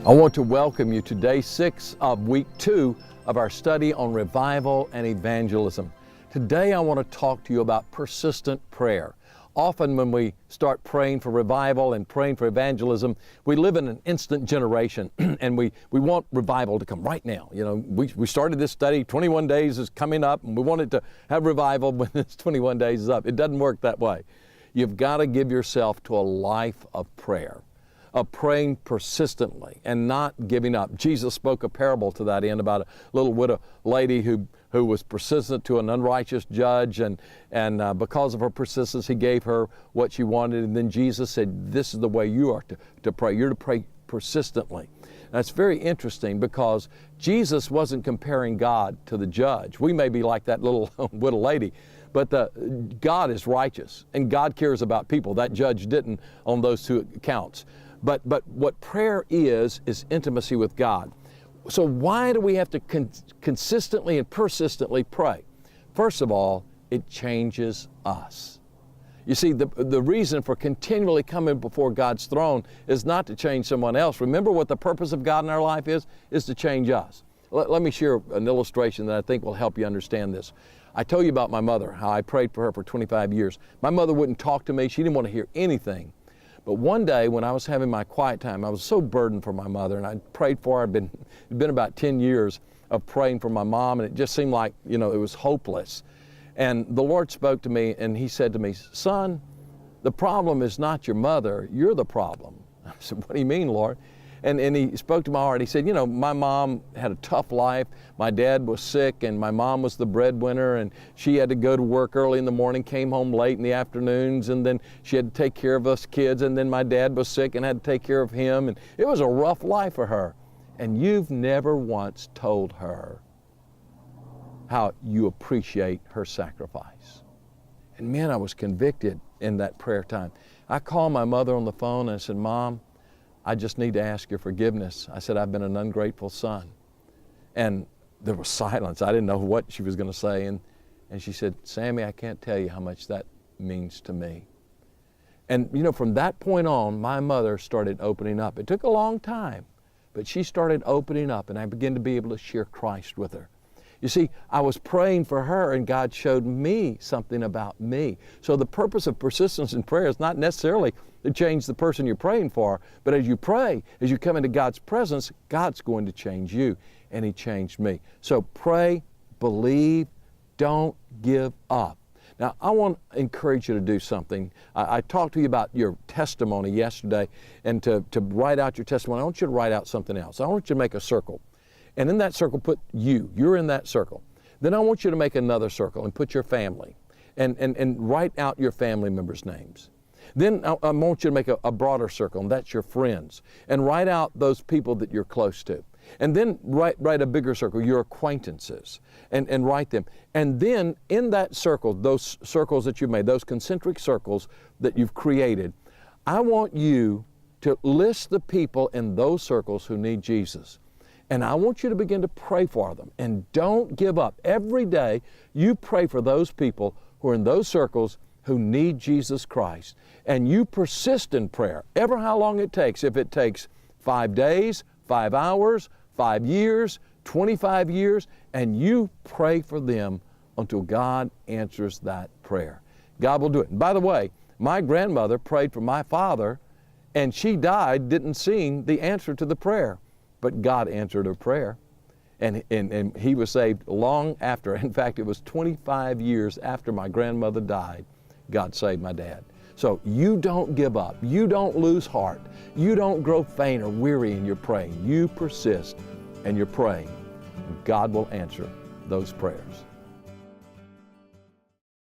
I want to welcome you to day 6 of week 2 of our study on revival and evangelism. Today I want to talk to you about persistent prayer. Often when we start praying for revival and praying for evangelism, we live in an instant generation and we want revival to come right now. You know, we started this study, 21 days is coming up, and we wanted to have revival when this 21 days is up. It doesn't work that way. You've got to give yourself to a life of prayer, of praying persistently and not giving up. Jesus spoke a parable to that end about a little widow lady who was persistent to an unrighteous judge, and because of her persistence, he gave her what she wanted. And then Jesus said, this is the way you are to pray. You're to pray persistently. That's very interesting because Jesus wasn't comparing God to the judge. We may be like that little widow lady, but God is righteous and God cares about people. That judge didn't on those two accounts. But what prayer is intimacy with God. So why do we have to consistently and persistently pray? First of all, it changes us. You see, the reason for continually coming before God's throne is not to change someone else. Remember what the purpose of God in our life is to change us. Let me share an illustration that I think will help you understand this. I told you about my mother, how I prayed for her for 25 years. My mother wouldn't talk to me. She didn't want to hear anything. But one day when I was having my quiet time, I was so burdened for my mother, and I prayed for her. It'd been about 10 years of praying for my mom, and it just seemed like, it was hopeless. And the Lord spoke to me, and he said to me, son, the problem is not your mother, you're the problem. I said, what do you mean, Lord? And he spoke to my heart. He said, my mom had a tough life. My dad was sick, and my mom was the breadwinner, and she had to go to work early in the morning, came home late in the afternoons, and then she had to take care of us kids, and then my dad was sick and had to take care of him, and it was a rough life for her. And you've never once told her how you appreciate her sacrifice. And man, I was convicted in that prayer time. I called my mother on the phone and I said, Mom, I just need to ask your forgiveness. I said, I've been an ungrateful son. And there was silence. I didn't know what she was going to say. And she said, Sammy, I can't tell you how much that means to me. And from that point on, my mother started opening up. It took a long time, but she started opening up, and I began to be able to share Christ with her. You see, I was praying for her, and God showed me something about me. So the purpose of persistence in prayer is not necessarily to change the person you're praying for, but as you pray, as you come into God's presence, God's going to change you, and He changed me. So pray, believe, don't give up. Now, I want to encourage you to do something. I talked to you about your testimony yesterday, and to write out your testimony, I want you to write out something else. I want you to make a circle. And in that circle, put you. You're in that circle. Then I want you to make another circle and put your family. And write out your family members' names. Then I want you to make a broader circle, and that's your friends. And write out those people that you're close to. And then write a bigger circle, your acquaintances, and write them. And then in that circle, those circles that you've made, those concentric circles that you've created, I want you to list the people in those circles who need Jesus. And I want you to begin to pray for them. And don't give up. Every day, you pray for those people who are in those circles who need Jesus Christ. And you persist in prayer, ever how long it takes. If it takes 5 days, 5 hours, 5 years, 25 years, and you pray for them until God answers that prayer. God will do it. And by the way, my grandmother prayed for my father, and she died, didn't see the answer to the prayer. But God answered her prayer, and he was saved long after. In fact, it was 25 years after my grandmother died, God saved my dad. So you don't give up. You don't lose heart. You don't grow faint or weary in your praying. You persist and you're praying. God will answer those prayers.